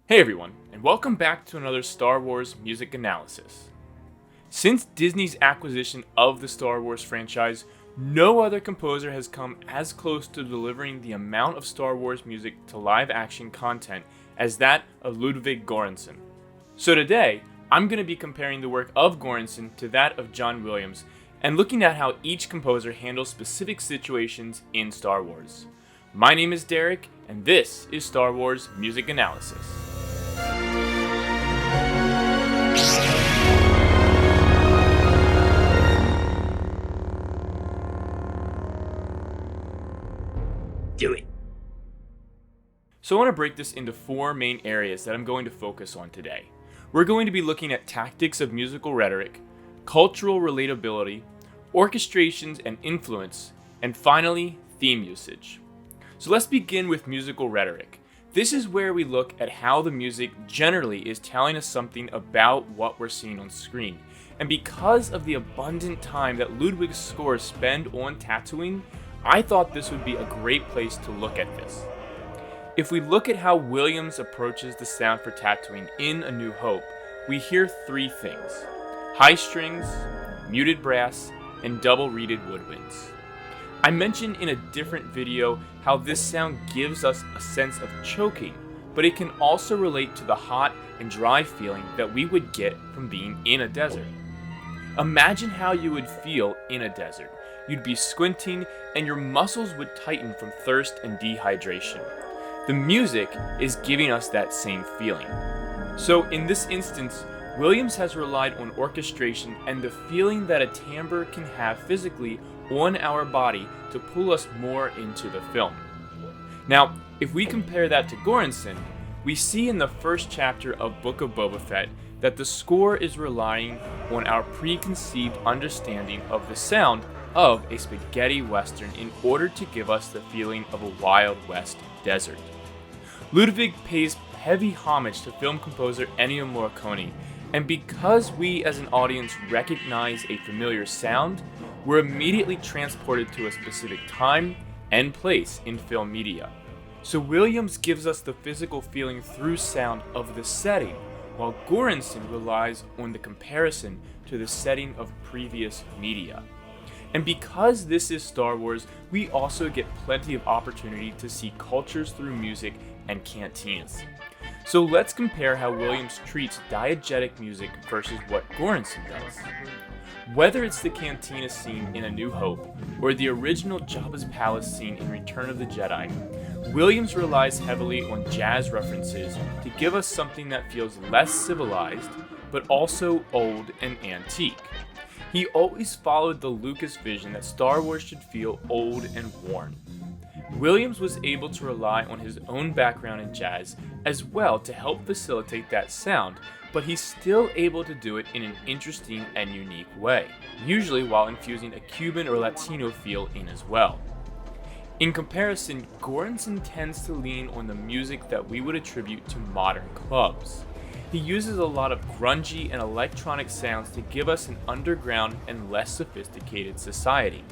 Hey everyone, and welcome back to another Star Wars music analysis. Since Disney's acquisition of the Star Wars franchise, no other composer has come as close to delivering the amount of Star Wars music to live-action content as that of Ludiwg Göransson. So today, I'm going to be comparing the work of Göransson to that of John Williams, and looking at how each composer handles specific situations in Star Wars. My name is Derek, and this is Star Wars Music Analysis. Do it. So I want to break this into four main areas that I'm going to focus on today. We're going to be looking at tactics of musical rhetoric, cultural relatability, orchestrations and influence, and finally, theme usage. So let's begin with musical rhetoric. This is where we look at how the music generally is telling us something about what we're seeing on screen. And because of the abundant time that Ludiwg's scores spend on Tatooine, I thought this would be a great place to look at this. If we look at how Williams approaches the sound for Tatooine in A New Hope, we hear three things: high strings, muted brass, and double-reeded woodwinds. I mentioned in a different video how this sound gives us a sense of choking, but it can also relate to the hot and dry feeling that we would get from being in a desert. Imagine how you would feel in a desert. You'd be squinting and your muscles would tighten from thirst and dehydration. The music is giving us that same feeling. So in this instance, Williams has relied on orchestration and the feeling that a timbre can have physically on our body to pull us more into the film. Now, if we compare that to Göransson, we see in the first chapter of Book of Boba Fett that the score is relying on our preconceived understanding of the sound of a spaghetti western in order to give us the feeling of a Wild West desert. Ludiwg pays heavy homage to film composer Ennio Morricone, and because we as an audience recognize a familiar sound, we're immediately transported to a specific time and place in film media. So Williams gives us the physical feeling through sound of the setting, while Göransson relies on the comparison to the setting of previous media. And because this is Star Wars, we also get plenty of opportunity to see cultures through music and cantinas. So let's compare how Williams treats diegetic music versus what Göransson does. Whether it's the cantina scene in A New Hope or the original Jabba's Palace scene in Return of the Jedi, Williams relies heavily on jazz references to give us something that feels less civilized, but also old and antique. He always followed the Lucas vision that Star Wars should feel old and worn. Williams was able to rely on his own background in jazz as well to help facilitate that sound, but he's still able to do it in an interesting and unique way, usually while infusing a Cuban or Latino feel in as well. In comparison, Göransson tends to lean on the music that we would attribute to modern clubs. He uses a lot of grungy and electronic sounds to give us an underground and less sophisticated society.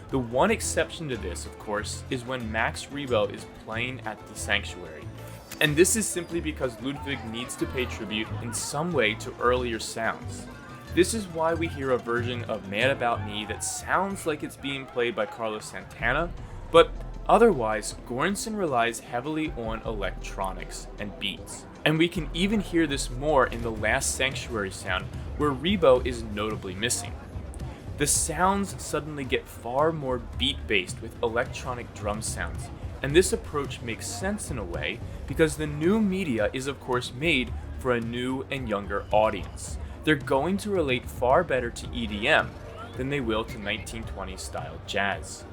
The one exception to this, of course, is when Max Rebo is playing at the Sanctuary. And this is simply because Ludiwg needs to pay tribute in some way to earlier sounds. This is why we hear a version of Mad About Me that sounds like it's being played by Carlos Santana, but otherwise, Göransson relies heavily on electronics and beats. And we can even hear this more in the last Sanctuary sound, where Rebo is notably missing. The sounds suddenly get far more beat-based with electronic drum sounds, and this approach makes sense in a way because the new media is of course made for a new and younger audience. They're going to relate far better to EDM than they will to 1920s style jazz.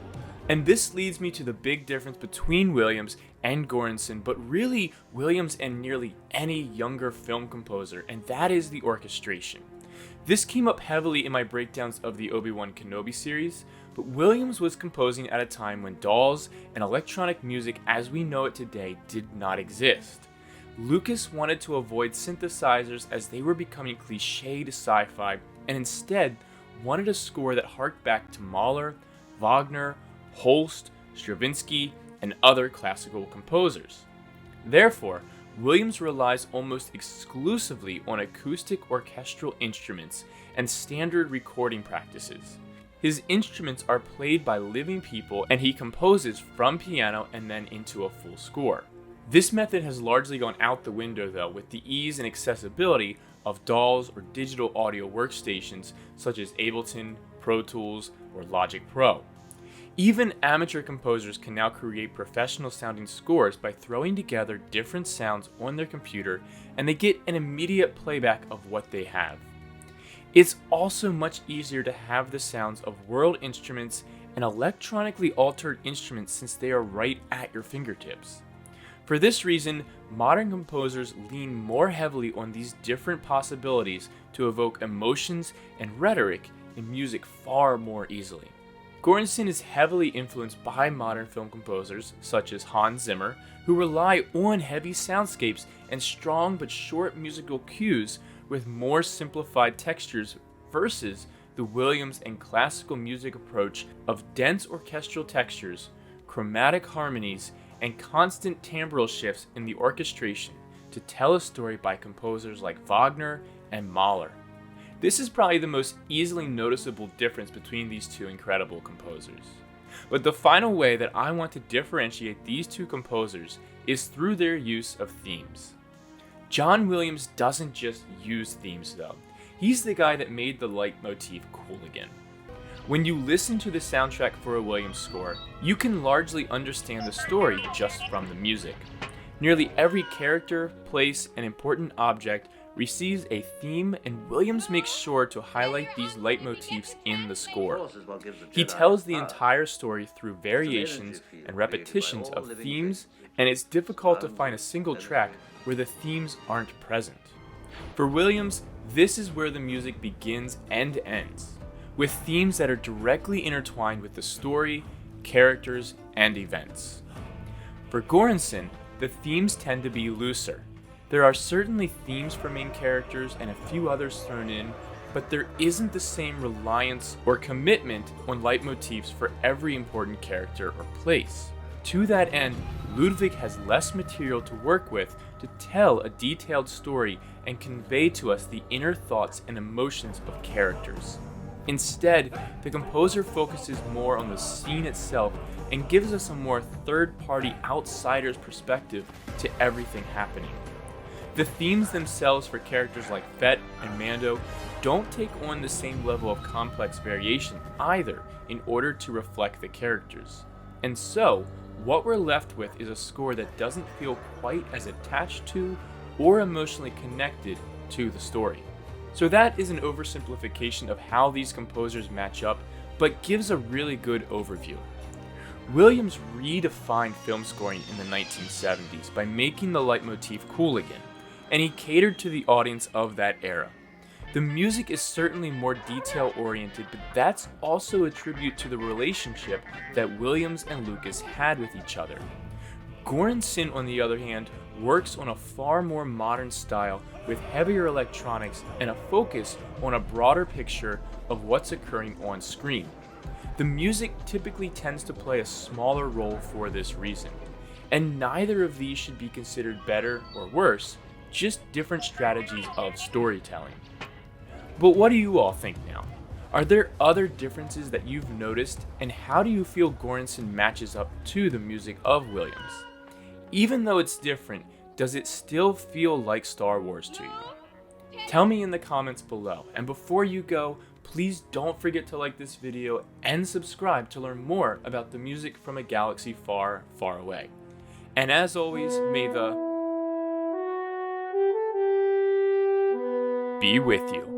And this leads me to the big difference between Williams and Göransson, but really Williams and nearly any younger film composer, and that is the orchestration. This came up heavily in my breakdowns of the Obi-Wan Kenobi series, but Williams was composing at a time when dolls and electronic music as we know it today did not exist. Lucas wanted to avoid synthesizers as they were becoming cliché to sci-fi, and instead wanted a score that harked back to Mahler, Wagner, Holst, Stravinsky, and other classical composers. Therefore, Williams relies almost exclusively on acoustic orchestral instruments and standard recording practices. His instruments are played by living people, and he composes from piano and then into a full score. This method has largely gone out the window though, with the ease and accessibility of DAWs or digital audio workstations such as Ableton, Pro Tools, or Logic Pro. Even amateur composers can now create professional sounding scores by throwing together different sounds on their computer, and they get an immediate playback of what they have. It's also much easier to have the sounds of world instruments and electronically altered instruments since they are right at your fingertips. For this reason, modern composers lean more heavily on these different possibilities to evoke emotions and rhetoric in music far more easily. Göransson is heavily influenced by modern film composers such as Hans Zimmer, who rely on heavy soundscapes and strong but short musical cues with more simplified textures versus the Williams and classical music approach of dense orchestral textures, chromatic harmonies, and constant timbral shifts in the orchestration to tell a story by composers like Wagner and Mahler. This is probably the most easily noticeable difference between these two incredible composers. But the final way that I want to differentiate these two composers is through their use of themes. John Williams doesn't just use themes though. He's the guy that made the leitmotif cool again. When you listen to the soundtrack for a Williams score, you can largely understand the story just from the music. Nearly every character, place, and important object receives a theme, and Williams makes sure to highlight these leitmotifs in the score. He tells the entire story through variations and repetitions of themes, and it's difficult to find a single track where the themes aren't present. For Williams, this is where the music begins and ends, with themes that are directly intertwined with the story, characters, and events. For Göransson, the themes tend to be looser. There are certainly themes for main characters and a few others thrown in, but there isn't the same reliance or commitment on leitmotifs for every important character or place. To that end, Ludiwg has less material to work with to tell a detailed story and convey to us the inner thoughts and emotions of characters. Instead, the composer focuses more on the scene itself and gives us a more third-party outsider's perspective to everything happening. The themes themselves for characters like Fett and Mando don't take on the same level of complex variation either in order to reflect the characters. And so, what we're left with is a score that doesn't feel quite as attached to or emotionally connected to the story. So that is an oversimplification of how these composers match up, but gives a really good overview. Williams redefined film scoring in the 1970s by making the leitmotif cool again, and he catered to the audience of that era. The music is certainly more detail-oriented, but that's also a tribute to the relationship that Williams and Lucas had with each other. Göransson, on the other hand, works on a far more modern style with heavier electronics and a focus on a broader picture of what's occurring on screen. The music typically tends to play a smaller role for this reason, and neither of these should be considered better or worse, just different strategies of storytelling. But what do you all think now? Are there other differences that you've noticed, and how do you feel Göransson matches up to the music of Williams? Even though it's different, does it still feel like Star Wars to you? Tell me in the comments below, and before you go, please don't forget to like this video and subscribe to learn more about the music from a galaxy far, far away. And as always, may the be with you.